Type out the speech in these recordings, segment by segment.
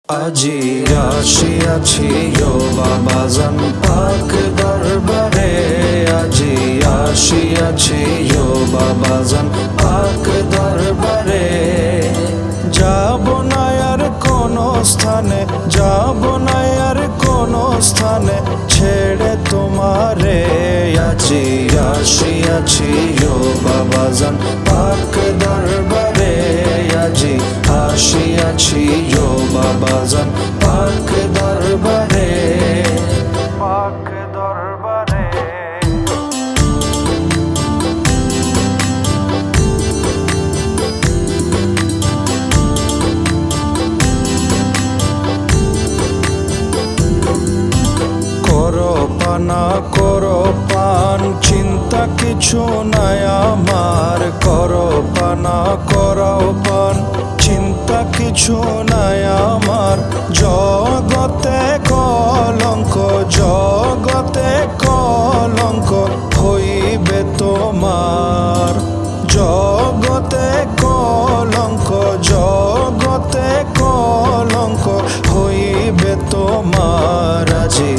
আজি আসিয়াছি ও বাবাজান পাক দরবারে, আজি আসিয়াছি ও বাবাজান পাক দরবারে। যাব না আর কোনো স্থানে, যাব না আর কোনো স্থানে ছেড়ে তোমারে। আজি আসিয়াছি ও বাবাজান পাক দরবারে, আজি আসিয়াছি ও বাবাজান পাক দরবারে, পাক দরবারে। করো পানা করো পান, চিন্তা কিছু নাই আমার। করো পানা করো পান, চিন্তা কিছু নাই আমার। জগতে কলঙ্ক, জগতে কলঙ্ক হইবে তোমার। জগতে কলঙ্ক, জগতে কলঙ্ক হইবে তোমার। আজি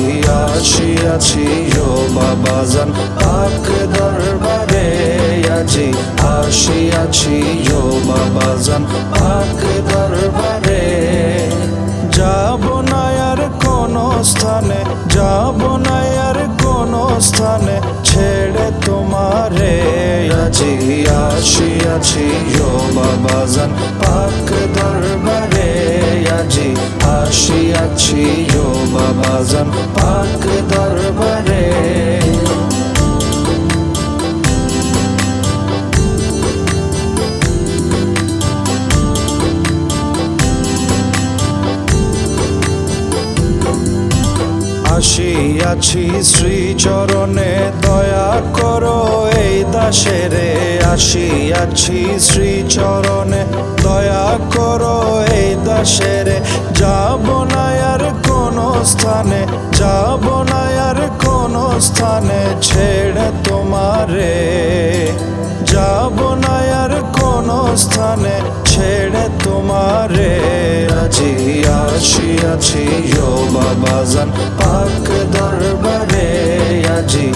আসিয়াছি ও বাবাজান পাক দরবারে, আজি আসিয়াছি ও বাবাজান পাক দরবারে। যাব না আর কোনো স্থানে, যাব না আর কোনো স্থানে ছেড়ে তোমারে। আজি আসিয়াছি ও বাবাজান পাক দরবারে, আজি আসিয়াছি ও বাবাজান পাক দরবারে। আসিয়াছি শ্রীচরণে, দয়া করো এই দাসেরে। আসিয়াছি শ্রীচরণে, দয়া করো এই দাসেরে। যাব না আর কোনো স্থানে, যাব না আর কোনো স্থানে ছেড়ে তোমারে। যাব না আর কোনো স্থানে ছেড়ে তোমারে। আজি আসিয়াছি ও বাবাজান পাক দরবারে, আজি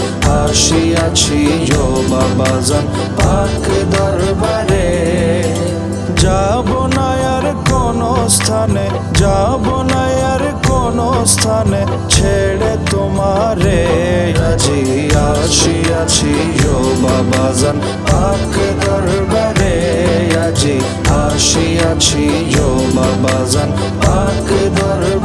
আসিয়াছি ও বাবাজান পাক দরবারে। যাব না আর কোনো স্থানে, যাব না আর কোনো স্থানে ছেড়ে তোমারে। আজি আসিয়াছি ও বাবাজান পাক দরবারে, আজি আসিয়াছি ও বাবাজান পাক দরবারে।